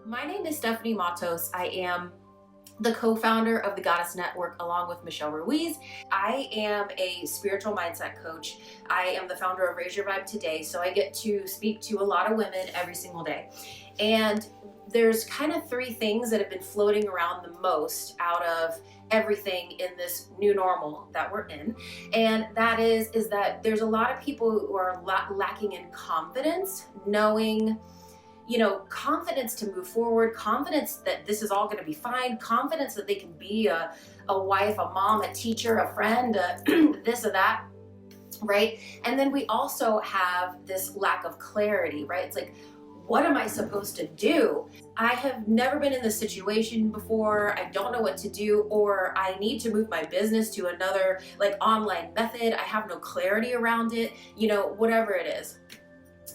My name is Stephanie Matos. I am the co-founder of the Goddess Network along with Michelle Ruiz. I am a spiritual mindset coach. I am the founder of Raise Your Vibe Today, so I get to speak to a lot of women every single day. And there's kind of three things that have been floating around the most out of everything in this new normal that we're in. And that is that there's a lot of people who are lacking in confidence, knowing, confidence to move forward, confidence that this is all going to be fine, confidence that they can be a wife, a mom, a teacher, a friend, this or that, right? And then we also have this lack of clarity, right? It's like, what am I supposed to do? I have never been in this situation before. I don't know what to do, or I need to move my business to another online method. I have no clarity around it, whatever it is.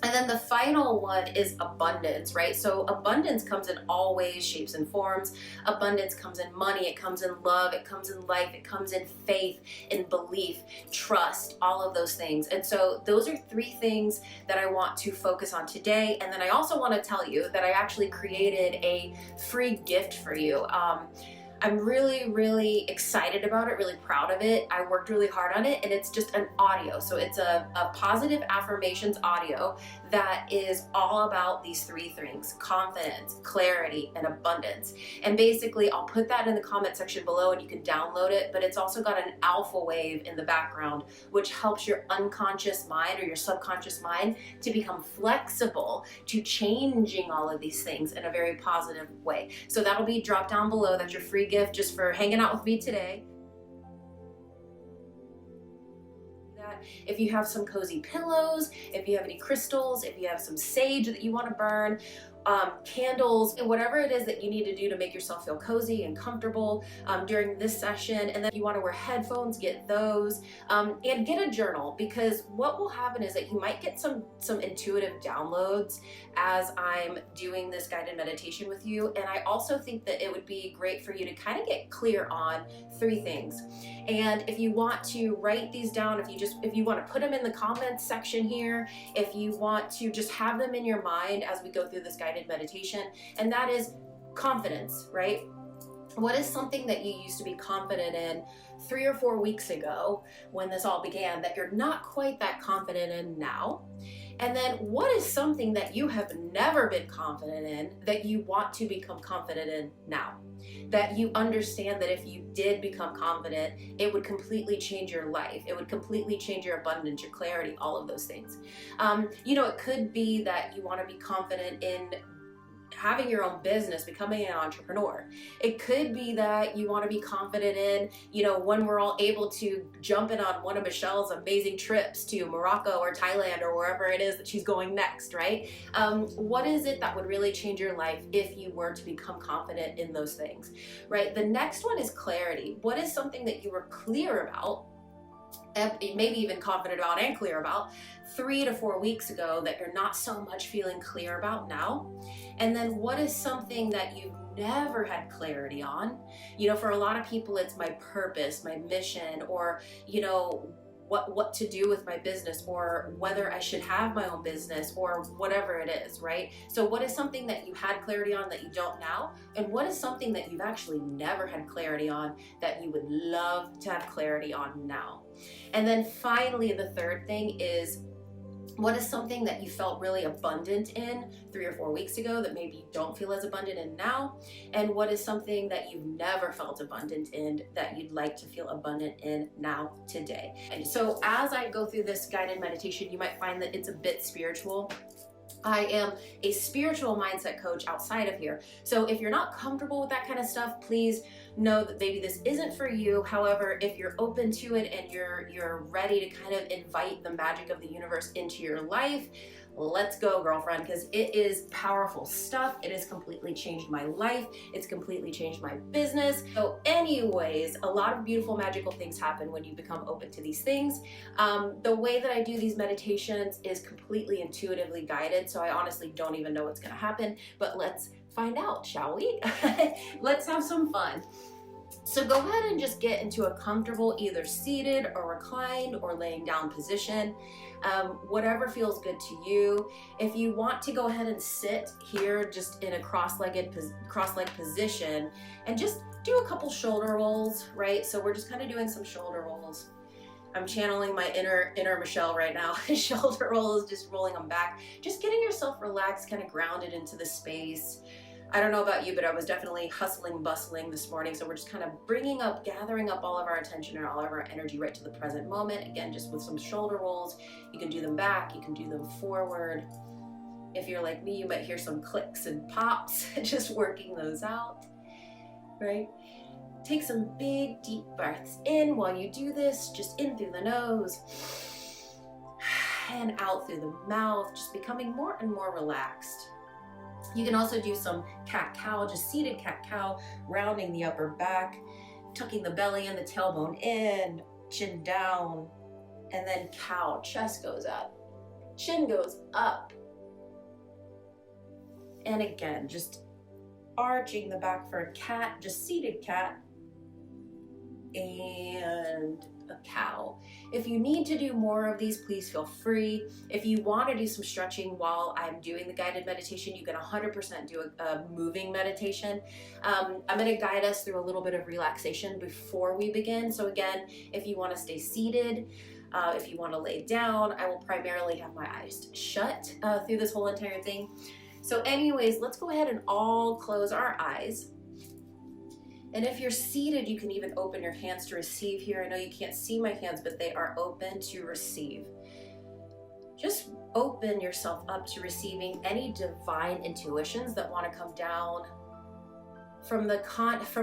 And then the final one is abundance, right? So abundance comes in all ways, shapes, and forms. Abundance comes in money, it comes in love, it comes in life, it comes in faith, in belief, trust, all of those things. And so those are three things that I want to focus on today. And then I also want to tell you that I actually created a free gift for you. I'm really, really excited about it, really proud of it. I worked really hard on it, and it's just an audio. So it's a positive affirmations audio that is all about these three things: confidence, clarity, and abundance. And basically, I'll put that in the comment section below and you can download it, but it's also got an alpha wave in the background, which helps your unconscious mind or your subconscious mind to become flexible to changing all of these things in a very positive way. So that'll be dropped down below. That's your free gift just for hanging out with me today. If you have some cozy pillows, if you have any crystals, if you have some sage that you want to burn, candles, whatever it is that you need to do to make yourself feel cozy and comfortable during this session. And then if you want to wear headphones, get those, and get a journal, because what will happen is that you might get some intuitive downloads as I'm doing this guided meditation with you. And I also think that it would be great for you to kind of get clear on three things. And if you want to write these down, if you want to put them in the comments section here, if you want to just have them in your mind as we go through this guided meditation, and that is confidence, right? What is something that you used to be confident in 3 or 4 weeks ago when this all began that you're not quite that confident in now? And then what is something that you have never been confident in that you want to become confident in now? That you understand that if you did become confident, it would completely change your life. It would completely change your abundance, your clarity, all of those things. It could be that you want to be confident in having your own business, becoming an entrepreneur. It could be that you want to be confident in, when we're all able to jump in on one of Michelle's amazing trips to Morocco or Thailand or wherever it is that she's going next, right? What is it that would really change your life if you were to become confident in those things, right? The next one is clarity. What is something that you were clear about, maybe even confident about and clear about 3 to 4 weeks ago that you're not so much feeling clear about now? And then what is something that you've never had clarity on? For a lot of people, it's my purpose, my mission, or, what to do with my business, or whether I should have my own business, or whatever it is, right? So what is something that you had clarity on that you don't now? And what is something that you've actually never had clarity on that you would love to have clarity on now? And then finally, the third thing is, what is something that you felt really abundant in 3 or 4 weeks ago that maybe you don't feel as abundant in now? And what is something that you've never felt abundant in that you'd like to feel abundant in now, today? And so as I go through this guided meditation, you might find that it's a bit spiritual. I am a spiritual mindset coach outside of here. So if you're not comfortable with that kind of stuff, please know that maybe this isn't for you. However, if you're open to it and you're ready to kind of invite the magic of the universe into your life, let's go, girlfriend, because it is powerful stuff. It has completely changed my life. It's completely changed my business. So anyways, a lot of beautiful, magical things happen when you become open to these things. The way that I do these meditations is completely intuitively guided, so I honestly don't even know what's going to happen, but let's find out, shall we? Let's have some fun. So go ahead and just get into a comfortable, either seated or reclined or laying down position, whatever feels good to you. If you want to go ahead and sit here just in a cross-legged position and just do a couple shoulder rolls, right? So we're just kind of doing some shoulder rolls. I'm channeling my inner Michelle right now. Shoulder rolls, just rolling them back, just getting yourself relaxed, kind of grounded into the space. I don't know about you, but I was definitely hustling, bustling this morning. So we're just kind of gathering up all of our attention and all of our energy right to the present moment. Again, just with some shoulder rolls. You can do them back, you can do them forward. If you're like me, you might hear some clicks and pops, just working those out, right? Take some big, deep breaths in while you do this, just in through the nose and out through the mouth, just becoming more and more relaxed. You can also do some cat-cow, just seated cat-cow, rounding the upper back, tucking the belly and the tailbone in, chin down, and then cow, chest goes up, chin goes up. And again, just arching the back for a cat, just seated cat, and a cow. If you need to do more of these, please feel free. If you want to do some stretching while I'm doing the guided meditation, you can 100% do a moving meditation. I'm going to guide us through a little bit of relaxation before we begin. So again, if you want to stay seated, if you want to lay down, I will primarily have my eyes shut through this whole entire thing. So anyways, let's go ahead and all close our eyes. And if you're seated, you can even open your hands to receive here. I know you can't see my hands, but they are open to receive. Just open yourself up to receiving any divine intuitions that want to come down from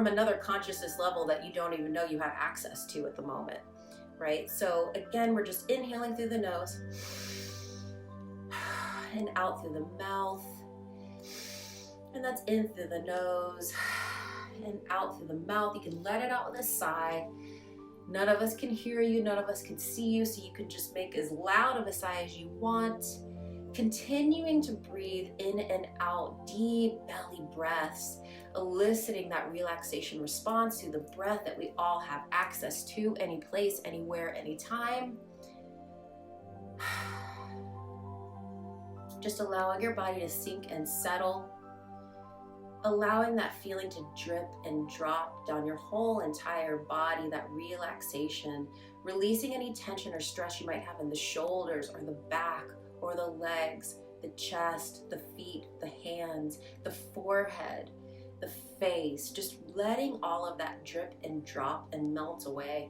another consciousness level that you don't even know you have access to at the moment, right? So again, we're just inhaling through the nose and out through the mouth. And that's in through the nose and out through the mouth. You can let it out with a sigh. None of us can hear you, none of us can see you, so you can just make as loud of a sigh as you want. Continuing to breathe in and out, deep belly breaths, eliciting that relaxation response to the breath that we all have access to, any place, anywhere, anytime. Just allowing your body to sink and settle. Allowing that feeling to drip and drop down your whole entire body, that relaxation, releasing any tension or stress you might have in the shoulders or the back or the legs, the chest, the feet, the hands, the forehead, the face, just letting all of that drip and drop and melt away.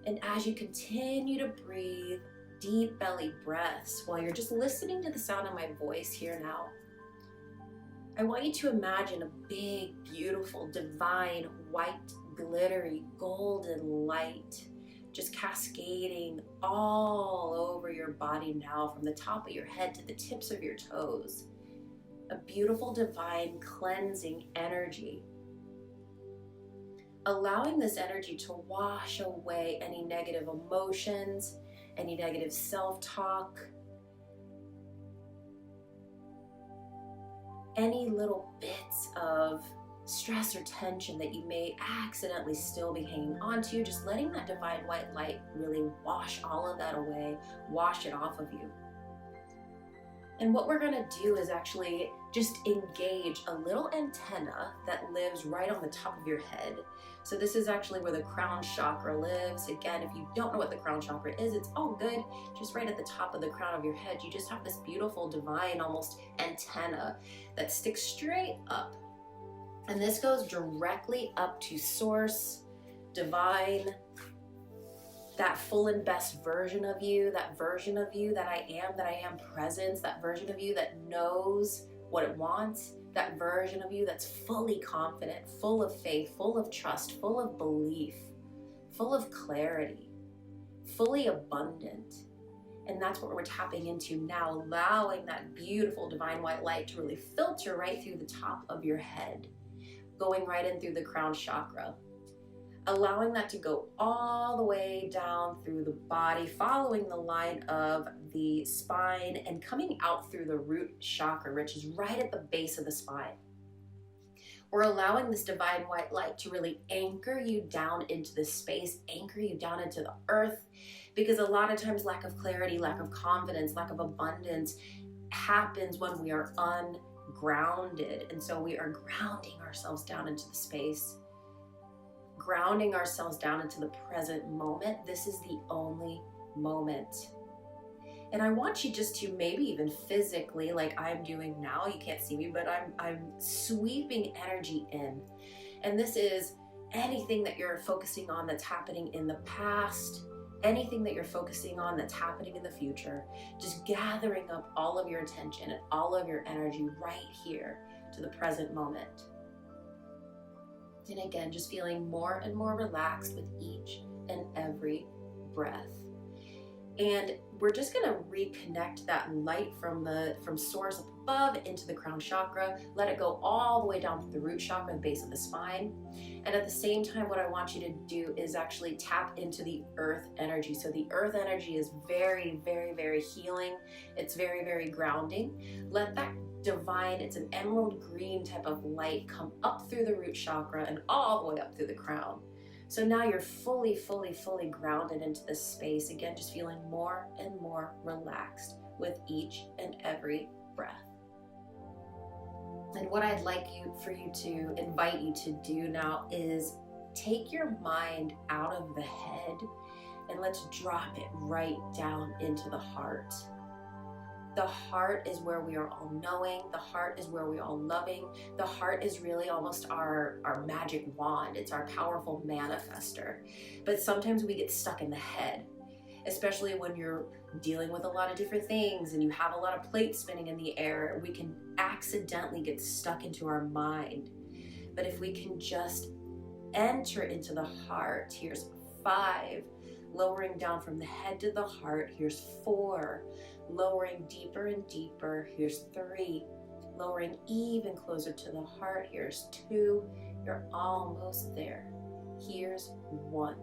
And as you continue to breathe deep belly breaths while you're just listening to the sound of my voice here now, I want you to imagine a big, beautiful, divine, white, glittery, golden light just cascading all over your body now, from the top of your head to the tips of your toes. A beautiful, divine, cleansing energy. Allowing this energy to wash away any negative emotions, any negative self-talk, any little bits of stress or tension that you may accidentally still be hanging on to, just letting that divine white light really wash all of that away, wash it off of you. And what we're gonna do is actually just engage a little antenna that lives right on the top of your head. So this is actually where the crown chakra lives. Again, if you don't know what the crown chakra is, it's all good. Just right at the top of the crown of your head, you just have this beautiful, divine, almost antenna that sticks straight up. And this goes directly up to source, divine, that full and best version of you, that version of you that I am presence, that version of you that knows what it wants, that version of you that's fully confident, full of faith, full of trust, full of belief, full of clarity, fully abundant. And that's what we're tapping into now, allowing that beautiful divine white light to really filter right through the top of your head, going right in through the crown chakra. Allowing that to go all the way down through the body, following the line of the spine and coming out through the root chakra, which is right at the base of the spine. or allowing this divine white light to really anchor you down into the space, anchor you down into the earth. Because a lot of times lack of clarity, lack of confidence, lack of abundance happens when we are ungrounded. And so we are grounding ourselves down into the space, grounding ourselves down into the present moment. This is the only moment. And I want you just to maybe even physically, like I'm doing now, you can't see me, but I'm sweeping energy in. And this is anything that you're focusing on that's happening in the past, anything that you're focusing on that's happening in the future, just gathering up all of your attention and all of your energy right here to the present moment. And again, just feeling more and more relaxed with each and every breath. And we're just gonna reconnect that light from source up above into the crown chakra, let it go all the way down to the root chakra, the base of the spine. And at the same time, what I want you to do is actually tap into the earth energy. So the earth energy is very, very, very healing. It's very, very grounding. Let that divine, it's an emerald green type of light, come up through the root chakra and all the way up through the crown. So now you're fully, fully, fully grounded into this space. Again, just feeling more and more relaxed with each and every breath. And what I'd like for you to invite you to do now is take your mind out of the head and let's drop it right down into the heart. The heart is where we are all knowing. The heart is where we are all loving. The heart is really almost our magic wand. It's our powerful manifester. But sometimes we get stuck in the head, especially when you're dealing with a lot of different things and you have a lot of plates spinning in the air. We can accidentally get stuck into our mind. But if we can just enter into the heart, here's 5, lowering down from the head to the heart, here's 4, lowering deeper and deeper, here's 3, lowering even closer to the heart, here's 2, you're almost there, here's 1.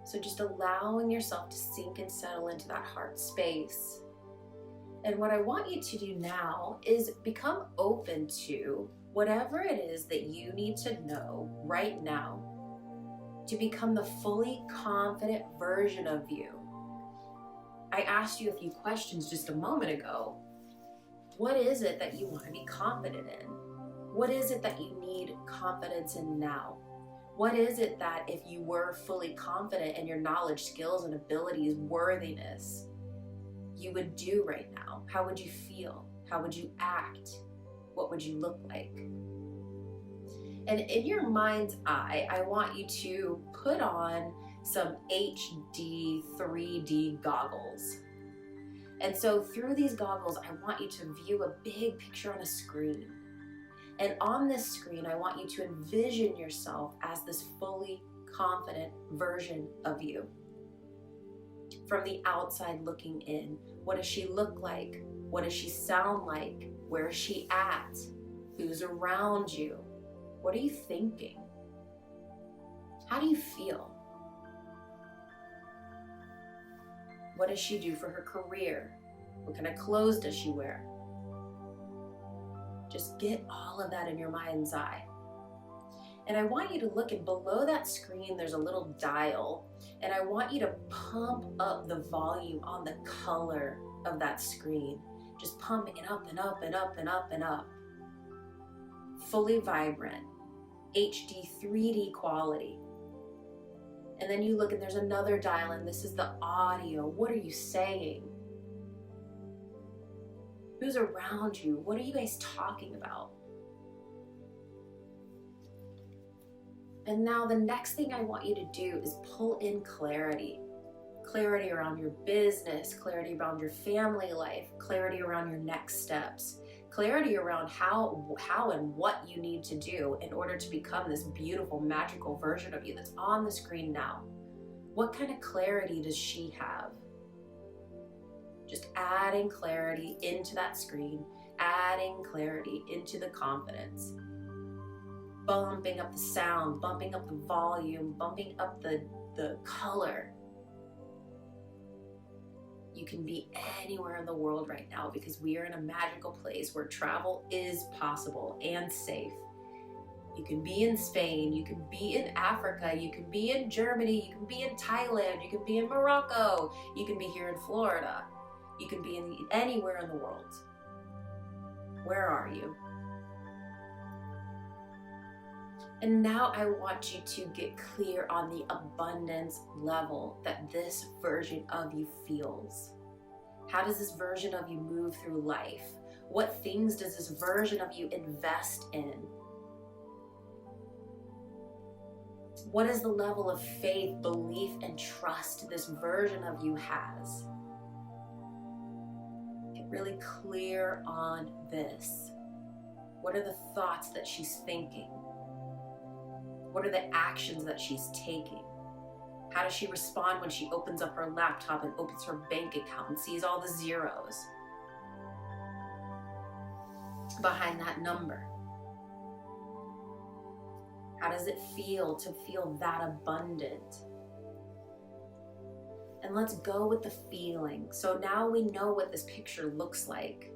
So just allowing yourself to sink and settle into that heart space. And what I want you to do now is become open to whatever it is that you need to know right now to become the fully confident version of you. I asked you a few questions just a moment ago. What is it that you want to be confident in? What is it that you need confidence in now? What is it that if you were fully confident in your knowledge, skills, and abilities, worthiness, you would do right now? How would you feel? How would you act? What would you look like? And in your mind's eye, I want you to put on some HD 3D goggles. And so through these goggles, I want you to view a big picture on a screen. And on this screen, I want you to envision yourself as this fully confident version of you. From the outside looking in, what does she look like? What does she sound like? Where is she at? Who's around you? What are you thinking? How do you feel? What does she do for her career? What kind of clothes does she wear? Just get all of that in your mind's eye. And I want you to look, and below that screen, there's a little dial. And I want you to pump up the volume on the color of that screen. Just pumping it up and up and up and up and up. Fully vibrant, HD 3D quality. And then you look and there's another dial, and this is the audio. What are you saying? Who's around you? What are you guys talking about? And now the next thing I want you to do is pull in clarity. Clarity around your business, clarity around your family life, clarity around your next steps, clarity around how and what you need to do in order to become this beautiful, magical version of you that's on the screen now. What kind of clarity does she have? Just adding clarity into that screen, adding clarity into the confidence. Bumping up the sound, bumping up the volume, bumping up the color. You can be anywhere in the world right now because we are in a magical place where travel is possible and safe. You can be in Spain, you can be in Africa, you can be in Germany, you can be in Thailand, you can be in Morocco, you can be here in Florida, you can be anywhere in the world. Where are you? And now I want you to get clear on the abundance level that this version of you feels. How does this version of you move through life? What things does this version of you invest in? What is the level of faith, belief, and trust this version of you has? Get really clear on this. What are the thoughts that she's thinking? What are the actions that she's taking? How does she respond when she opens up her laptop and opens her bank account and sees all the zeros behind that number? How does it feel to feel that abundant? And let's go with the feeling. So now we know what this picture looks like.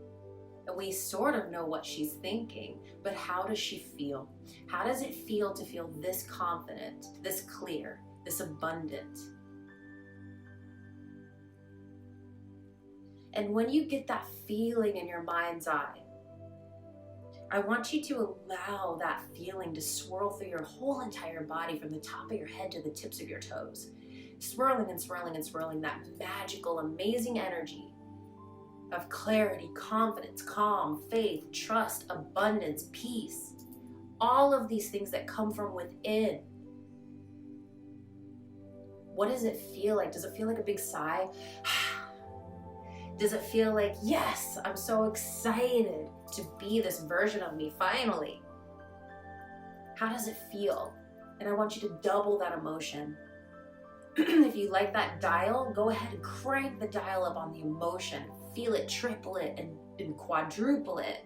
And we sort of know what she's thinking, but how does she feel? How does it feel to feel this confident, this clear, this abundant? And when you get that feeling in your mind's eye, I want you to allow that feeling to swirl through your whole entire body from the top of your head to the tips of your toes. Swirling and swirling and swirling that magical, amazing energy of clarity, confidence, calm, faith, trust, abundance, peace. All of these things that come from within. What does it feel like? Does it feel like a big sigh? Does it feel like, yes, I'm so excited to be this version of me finally? How does it feel? And I want you to double that emotion. If you like that dial, go ahead and crank the dial up on the emotion. Feel it, triple it, and quadruple it.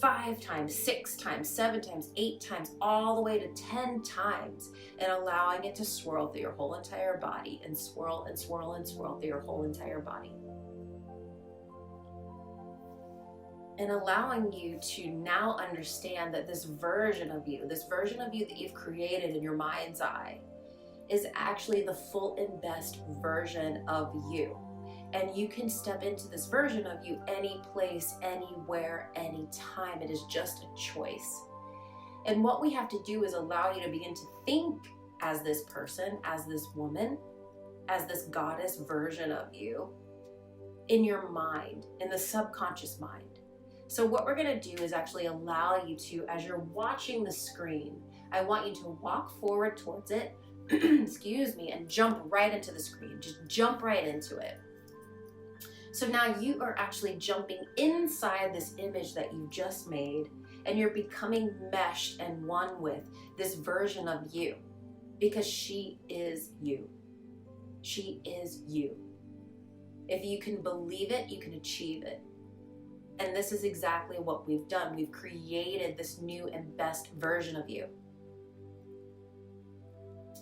5 times, 6 times, 7 times, 8 times, all the way to 10 times, and allowing it to swirl through your whole entire body and swirl and swirl and swirl through your whole entire body. And allowing you to now understand that this version of you that you've created in your mind's eye, is actually the full and best version of you. And you can step into this version of you any place, anywhere, anytime. It is just a choice. And what we have to do is allow you to begin to think as this person, as this woman, as this goddess version of you in your mind, in the subconscious mind. So what we're gonna do is actually allow you to, as you're watching the screen, I want you to walk forward towards it, excuse me, and jump right into the screen. Just jump right into it. So now you are actually jumping inside this image that you've just made, and you're becoming meshed and one with this version of you, because she is you. She is you. If you can believe it, you can achieve it. And this is exactly what we've done. We've created this new and best version of you.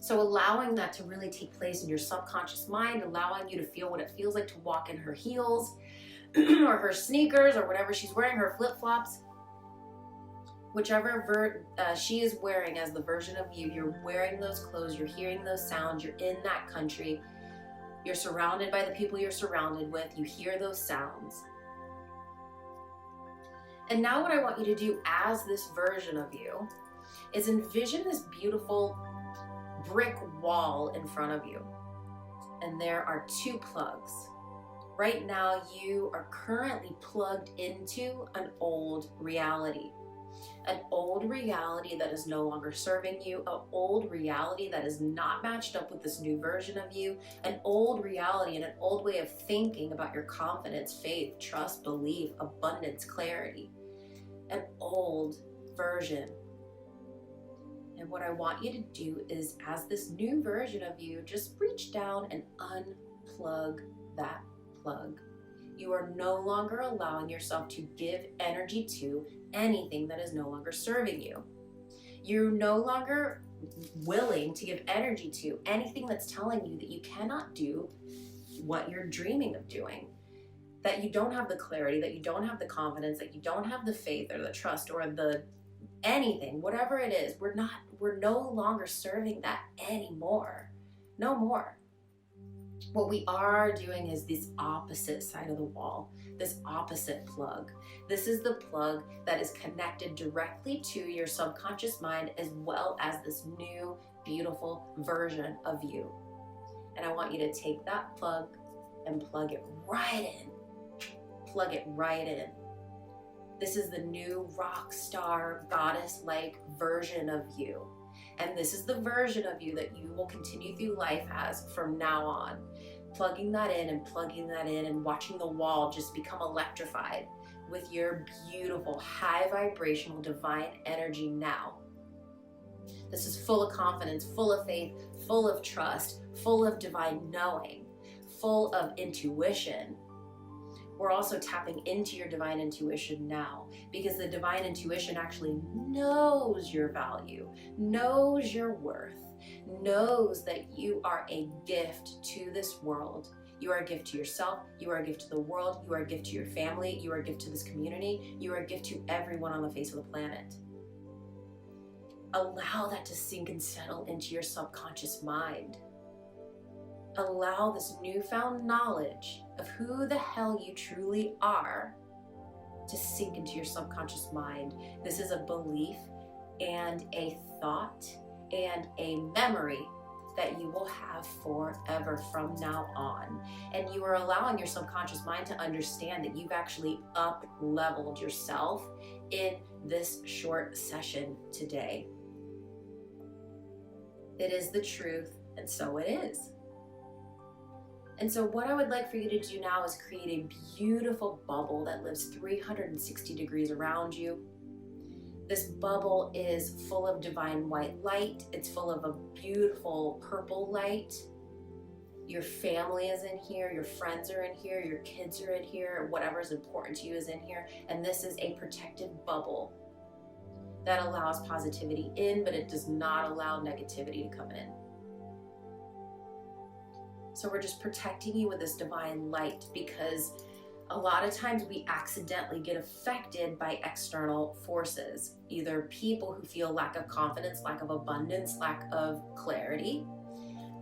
So allowing that to really take place in your subconscious mind, allowing you to feel what it feels like to walk in her heels or her sneakers or whatever she's wearing, her flip-flops, whichever she is wearing as the version of you, you're wearing those clothes, you're hearing those sounds, you're in that country, you're surrounded by the people you're surrounded with, you hear those sounds. And now what I want you to do as this version of you is envision this beautiful brick wall in front of you, and there are 2 plugs. Right now you are currently plugged into an old reality that is no longer serving you, an old reality that is not matched up with this new version of you, an old reality and an old way of thinking about your confidence, faith, trust, belief, abundance, clarity, an old version. And what I want you to do is, as this new version of you, just reach down and unplug that plug. You are no longer allowing yourself to give energy to anything that is no longer serving you. You're no longer willing to give energy to anything that's telling you that you cannot do what you're dreaming of doing, that you don't have the clarity, that you don't have the confidence, that you don't have the faith or the trust or the anything, whatever it is, we're no longer serving that anymore. No more. What we are doing is this opposite side of the wall, this opposite plug. This is the plug that is connected directly to your subconscious mind, as well as this new, beautiful version of you. And I want you to take that plug and plug it right in. Plug it right in. This is the new rock star, goddess-like version of you. And this is the version of you that you will continue through life as from now on. Plugging that in and watching the wall just become electrified with your beautiful, high vibrational, divine energy now. This is full of confidence, full of faith, full of trust, full of divine knowing, full of intuition. We're also tapping into your divine intuition now, because the divine intuition actually knows your value, knows your worth, knows that you are a gift to this world. You are a gift to yourself, you are a gift to the world, you are a gift to your family, you are a gift to this community, you are a gift to everyone on the face of the planet. Allow that to sink and settle into your subconscious mind. Allow this newfound knowledge of who the hell you truly are to sink into your subconscious mind. This is a belief and a thought and a memory that you will have forever from now on. And you are allowing your subconscious mind to understand that you've actually up-leveled yourself in this short session today. It is the truth, and so it is. And so what I would like for you to do now is create a beautiful bubble that lives 360 degrees around you. This bubble is full of divine white light. It's full of a beautiful purple light. Your family is in here, your friends are in here, your kids are in here, whatever is important to you is in here. And this is a protective bubble that allows positivity in, but it does not allow negativity to come in. So we're just protecting you with this divine light, because a lot of times we accidentally get affected by external forces, either people who feel lack of confidence, lack of abundance, lack of clarity,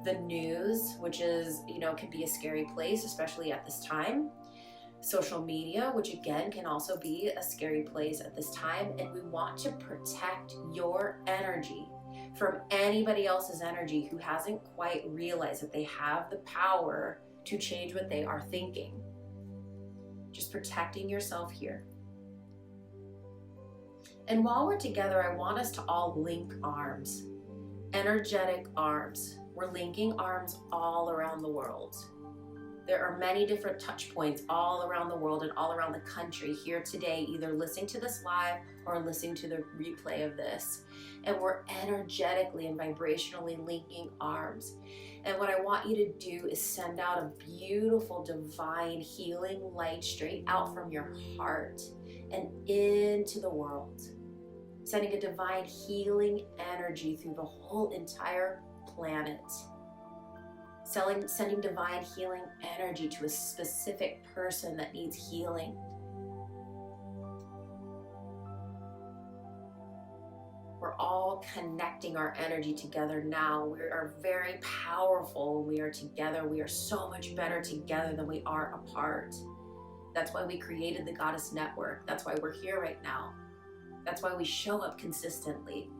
the news, which is, can be a scary place, especially at this time, social media, which again can also be a scary place at this time. And we want to protect your energy from anybody else's energy who hasn't quite realized that they have the power to change what they are thinking. Just protecting yourself here. And while we're together, I want us to all link arms, energetic arms. We're linking arms all around the world. There are many different touch points all around the world and all around the country here today, either listening to this live or listening to the replay of this. And we're energetically and vibrationally linking arms. And what I want you to do is send out a beautiful divine healing light straight out from your heart and into the world. Sending a divine healing energy through the whole entire planet. Sending divine healing energy to a specific person that needs healing. We're all connecting our energy together now. We are very powerful when we are together. We are so much better together than we are apart. That's why we created the Goddess Network. That's why we're here right now. That's why we show up consistently.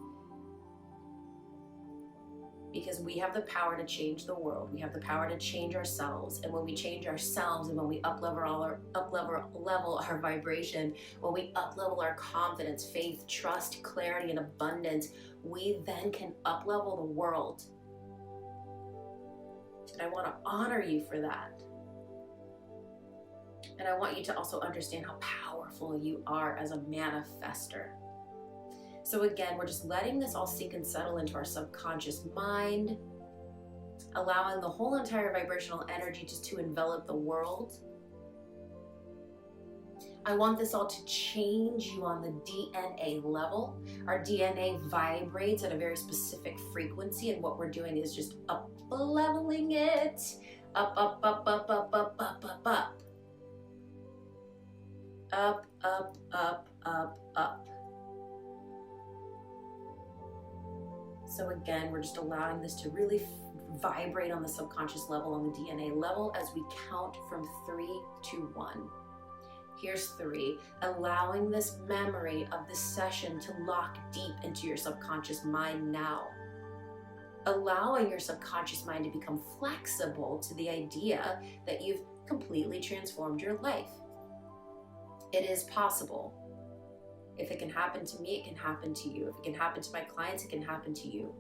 Because we have the power to change the world. We have the power to change ourselves. And when we change ourselves and when we up-level our vibration, when we up-level our confidence, faith, trust, clarity, and abundance, we then can up-level the world. And I want to honor you for that. And I want you to also understand how powerful you are as a manifester. So again, we're just letting this all sink and settle into our subconscious mind, allowing the whole entire vibrational energy just to envelop the world. I want this all to change you on the DNA level. Our DNA vibrates at a very specific frequency, and what we're doing is just up-leveling it. Up, just allowing this to really vibrate on the subconscious level, on the DNA level, as we count from 3 to 1. Here's 3. Allowing this memory of this session to lock deep into your subconscious mind now. Allowing your subconscious mind to become flexible to the idea that you've completely transformed your life. It is possible. If it can happen to me, it can happen to you. If it can happen to my clients, it can happen to you.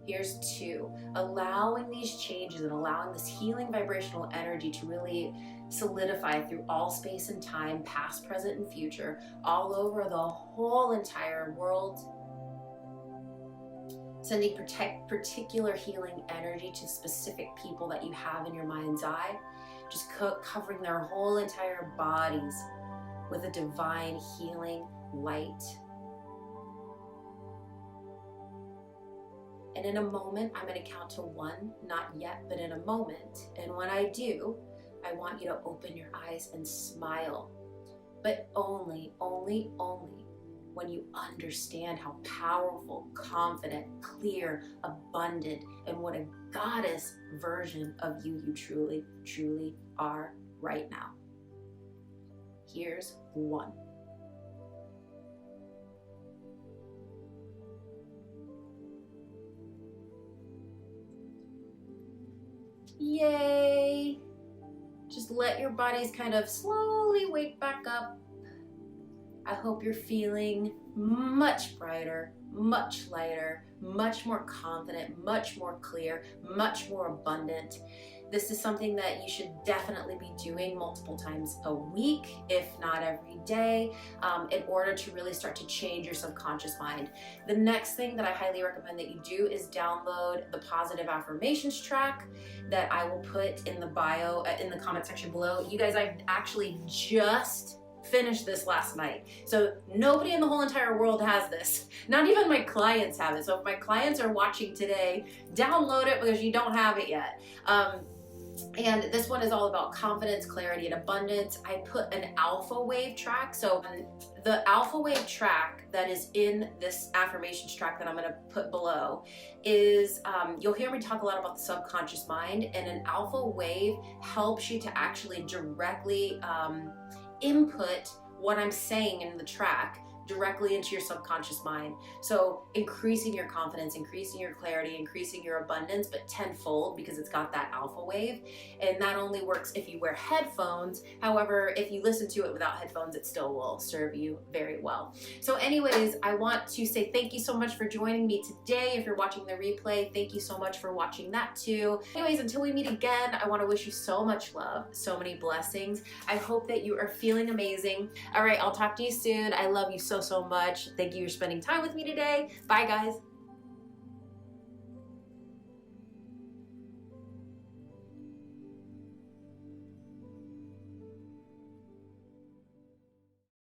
Here's 2. Allowing these changes and allowing this healing vibrational energy to really solidify through all space and time, past, present, and future, all over the whole entire world. Sending particular healing energy to specific people that you have in your mind's eye, just covering their whole entire bodies with a divine healing light. And in a moment, I'm going to count to 1, not yet, but in a moment. And when I do, I want you to open your eyes and smile, but only when you understand how powerful, confident, clear, abundant, and what a goddess version of you truly, truly are right now. Here's 1. Yay! Just let your bodies kind of slowly wake back up. I hope you're feeling much brighter, much lighter, much more confident, much more clear, much more abundant. This is something that you should definitely be doing multiple times a week, if not every day, in order to really start to change your subconscious mind. The next thing that I highly recommend that you do is download the positive affirmations track that I will put in the bio, in the comment section below. You guys, I've actually just finished this last night. So nobody in the whole entire world has this. Not even my clients have it. So if my clients are watching today, download it because you don't have it yet. And this one is all about confidence, clarity, and abundance. I put an alpha wave track. So the alpha wave track that is in this affirmations track that I'm going to put below is, you'll hear me talk a lot about the subconscious mind, and an alpha wave helps you to actually directly input what I'm saying in the track directly into your subconscious mind. So increasing your confidence, increasing your clarity, increasing your abundance, but tenfold, because it's got that alpha wave. And that only works if you wear headphones. However, if you listen to it without headphones, it still will serve you very well. So anyways, I want to say thank you so much for joining me today. If you're watching the replay, thank you so much for watching that too. Anyways, until we meet again, I want to wish you so much love, so many blessings. I hope that you are feeling amazing. All right, I'll talk to you soon. I love you so much. Thank you for spending time with me today. Bye, guys.